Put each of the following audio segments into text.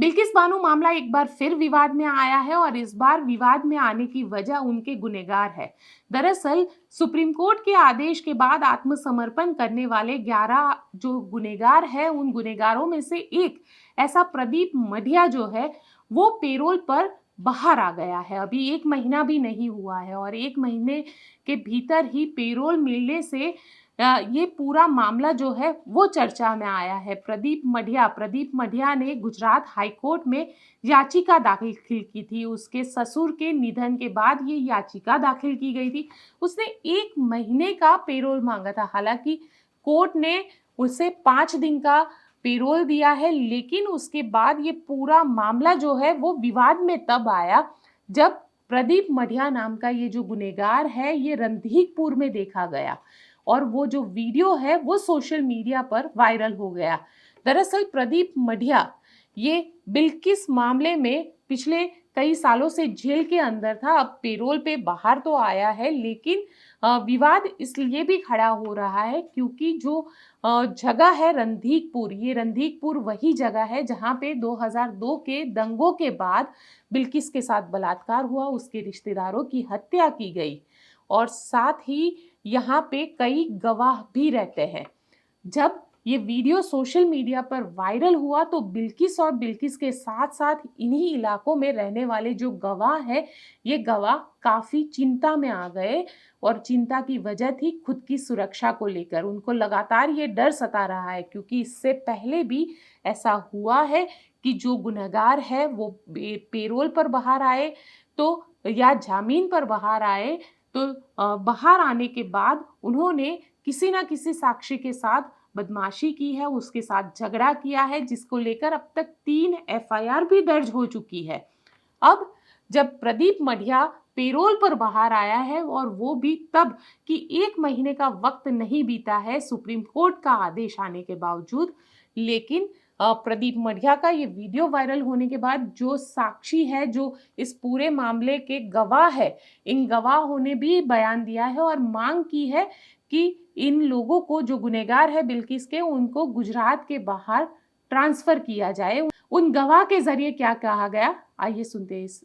बिल्किस बानो मामला एक बार फिर विवाद में आया है और इस बार विवाद में आने की वजह उनके गुनहगार है। दरअसल सुप्रीम कोर्ट के आदेश के बाद आत्मसमर्पण करने वाले 11 जो गुनहगार है, उन गुनहगारों में से एक ऐसा प्रदीप मढ़िया जो है वो पेरोल पर बाहर आ गया है। अभी 1 महीना भी नहीं हुआ है और 1 महीने के भीतर ही पेरोल मिलने से ये पूरा मामला जो है वो चर्चा में आया है। प्रदीप मढ़िया ने गुजरात हाई कोर्ट में याचिका दाखिल की थी। उसके ससुर के निधन के बाद ये याचिका दाखिल की गई थी। उसने 1 महीने का पेरोल मांगा था। हालांकि कोर्ट ने उसे 5 दिन का पेरोल दिया है, लेकिन उसके बाद ये पूरा मामला जो है वो विवाद में तब आया जब प्रदीप मढ़िया नाम का ये जो गुनहगार है ये रणधीकपुर में देखा गया और वो जो वीडियो है वो सोशल मीडिया पर वायरल हो गया। दरअसल प्रदीप मढ़िया ये बिल्किस मामले में पिछले कई सालों से जेल के अंदर था। अब पेरोल पे बाहर तो आया है, लेकिन विवाद इसलिए भी खड़ा हो रहा है क्योंकि जो जगह है रणधीकपुर, ये रणधीकपुर वही जगह है जहां पे 2002 के दंगों के बाद बिल्किस के साथ बलात्कार हुआ, उसके रिश्तेदारों की हत्या की गई और साथ ही यहाँ पे कई गवाह भी रहते हैं। जब ये वीडियो सोशल मीडिया पर वायरल हुआ तो बिल्किस और बिल्किस के साथ साथ इन्हीं इलाकों में रहने वाले जो गवाह हैं, ये गवाह काफ़ी चिंता में आ गए और चिंता की वजह थी खुद की सुरक्षा को लेकर। उनको लगातार ये डर सता रहा है क्योंकि इससे पहले भी ऐसा हुआ है कि जो गुनहगार है वो पेरोल पर बाहर आए तो या जामीन पर बाहर आए तो बाहर आने के बाद उन्होंने किसी ना किसी साक्षी के साथ बदमाशी की है, उसके साथ झगड़ा किया है, जिसको लेकर अब तक 3 एफआईआर भी दर्ज हो चुकी है। अब जब प्रदीप मढ़िया पेरोल पर बाहर आया है और वो भी तब कि 1 महीने का वक्त नहीं बीता है सुप्रीम कोर्ट का आदेश आने के बावजूद, लेकिन प्रदीप मढ़िया का ये वीडियो वायरल होने के बाद जो साक्षी है, जो इस पूरे मामले के गवाह है, इन गवाहों ने भी बयान दिया है और मांग की है कि इन लोगों को, जो गुनहगार है बिल्किस के, उनको गुजरात के बाहर ट्रांसफर किया जाए। उन गवाह के जरिए क्या कहा गया, आइए सुनते हैं इस।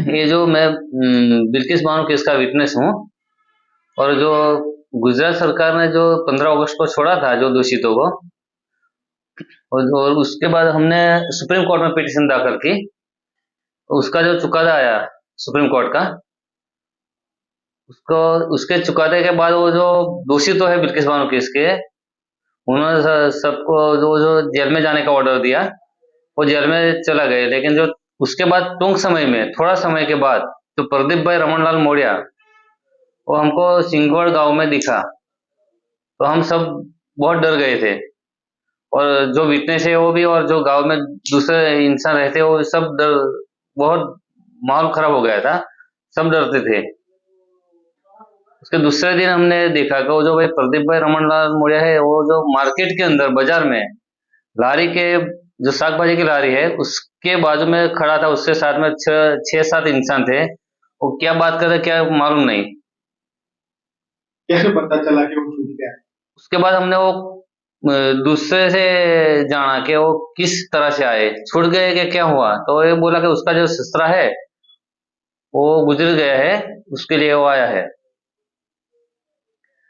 ये जो मैं बिल्किस बानो केस का विटनेस हूँ और जो गुजरात सरकार ने जो 15 अगस्त को छोड़ा था जो दोषितों को, और उसके बाद हमने सुप्रीम कोर्ट में पिटीशन दाखिल की। उसका जो चुकादा आया सुप्रीम कोर्ट का, उसको उसके चुकादे के बाद वो जो दोषी तो है बिल्किस बानो केस के, उन्होंने सबको जो जो जेल में जाने का ऑर्डर दिया, वो जेल में चला गए। लेकिन जो उसके बाद टूंक समय में, थोड़ा समय के बाद, जो प्रदीप भाई रमनलाल मोड़िया, वो हमको सिंगवड़ गांव में दिखा, तो हम सब बहुत डर गए थे। और जो विटनेस है वो भी, और जो गांव में दूसरे इंसान रहते वो सब डर, बहुत माहौल खराब हो गया था, सब डरते थे। उसके दूसरे दिन हमने देखा कि वो जो भाई प्रदीप भाई रमनलाल मोड़िया है, वो जो मार्केट के अंदर बाजार में लारी के, जो साग भाजी की लारी है उसके बाजू में खड़ा था, उसके साथ में 6-7 इंसान थे। वो क्या बात कर रहे क्या मालूम नहीं। कैसे पता चला कि वो छूट गया? उसके बाद हमने वो दूसरे से जाना कि वो किस तरह से आए, छूट गए कि क्या हुआ। तो ये बोला कि उसका जो ससुरा है वो गुजर गया है, उसके लिए वो आया है।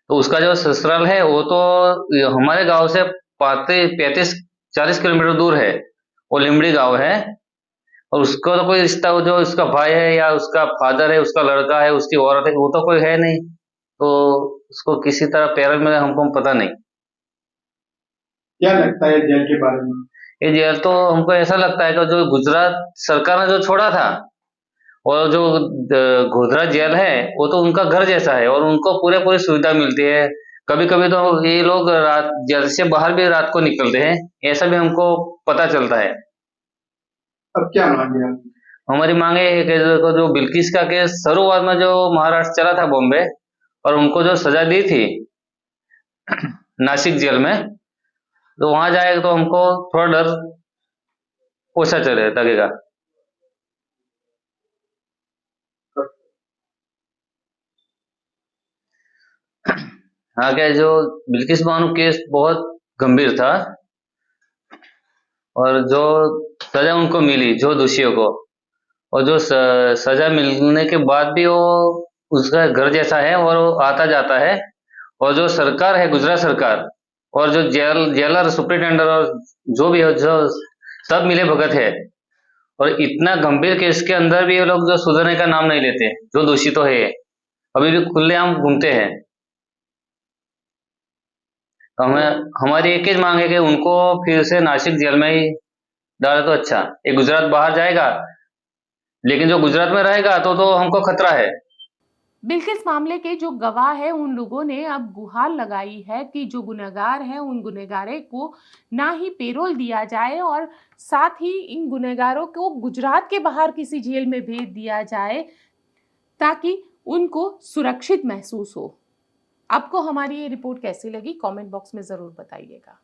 तो उसका जो ससुराल है वो तो हमारे गांव से 35-40 किलोमीटर दूर है, वो लिमड़ी गांव है। और उसका तो कोई रिश्ता, वो जो उसका भाई है या उसका फादर है, उसका लड़का है, उसकी औरत है, वो तो कोई है नहीं। तो उसको किसी तरह पैरल में हमको पता नहीं। क्या लगता है जेल के बारे में? ये जेल तो हमको ऐसा लगता है कि जो गुजरात सरकार ने जो छोड़ा था, और जो गोधरा जेल है वो तो उनका घर जैसा है और उनको पूरे पूरी सुविधा मिलती है। कभी कभी तो ये लोग रात जेल से बाहर भी रात को निकलते हैं, ऐसा भी हमको पता चलता है। अब क्या मांगे आप? हमारी मांग ये है कि जो बिल्किस का केस शुरुआत में जो महाराष्ट्र चला था बॉम्बे, और उनको जो सजा दी थी नासिक जेल में, तो वहां जाएगा तो हमको थोड़ा डर ओछा चले लगेगा। हाँ, क्या जो बिल्किस बानो केस बहुत गंभीर था, और जो सजा उनको मिली, जो दोषियों को, और जो सजा मिलने के बाद भी वो उसका घर जैसा है और वो आता जाता है। और जो सरकार है, गुजरात सरकार, और जो जेलर सुप्रिंटेंडर और जो भी है, जो सब मिले भगत है। और इतना गंभीर केस के अंदर भी ये लोग जो सुधरने का नाम नहीं लेते, जो दोषी तो है अभी भी खुलेआम घूमते हैं। हमें हमारी एक ही मांग है कि उनको फिर से नासिक जेल में ही डाले तो अच्छा। ये गुजरात बाहर जाएगा, लेकिन जो गुजरात में रहेगा तो हमको खतरा है। बिल्किस मामले के जो गवाह है उन लोगों ने अब गुहार लगाई है कि जो गुनहगार है उन गुनहगारे को ना ही पेरोल दिया जाए और साथ ही इन गुनहगारों को गुजरात के बाहर किसी जेल में भेज दिया जाए ताकि उनको सुरक्षित महसूस हो। आपको हमारी ये रिपोर्ट कैसी लगी कमेंट बॉक्स में जरूर बताइएगा।